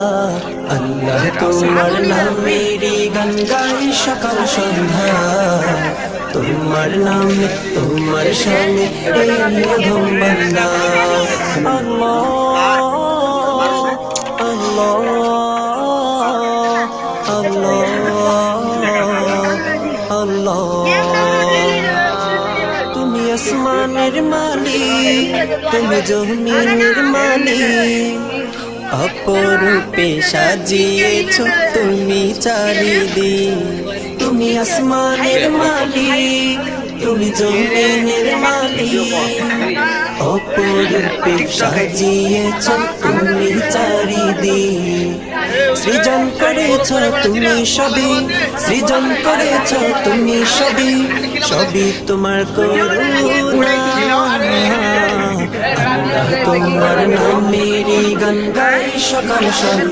আল্লাহ তোমার নামেরই গান গাই সকাল সন্ধ্যা, তোমার নামে তোমার শানে এই অধম বান্দা। আল্লাহ আল্লাহ আল্লাহ আল্লাহ। তুমি আসমানের মালিক, তুমি জমিনের মালিক, অপরূপে সাজিয়েছ তুমি চারিদিক। তুমি আসমানের মালিক, তুমি জমিনের মালিক, অপরূপে সাজিয়েছ তুমি চারিদিক। সৃজন করেছ তুমি সবই, সৃজন করেছ তুমি সবই, সবই তোমার করুণা। আল্লাহ তোমার নামেরই গান গাই সকাল সন্ধ্যা।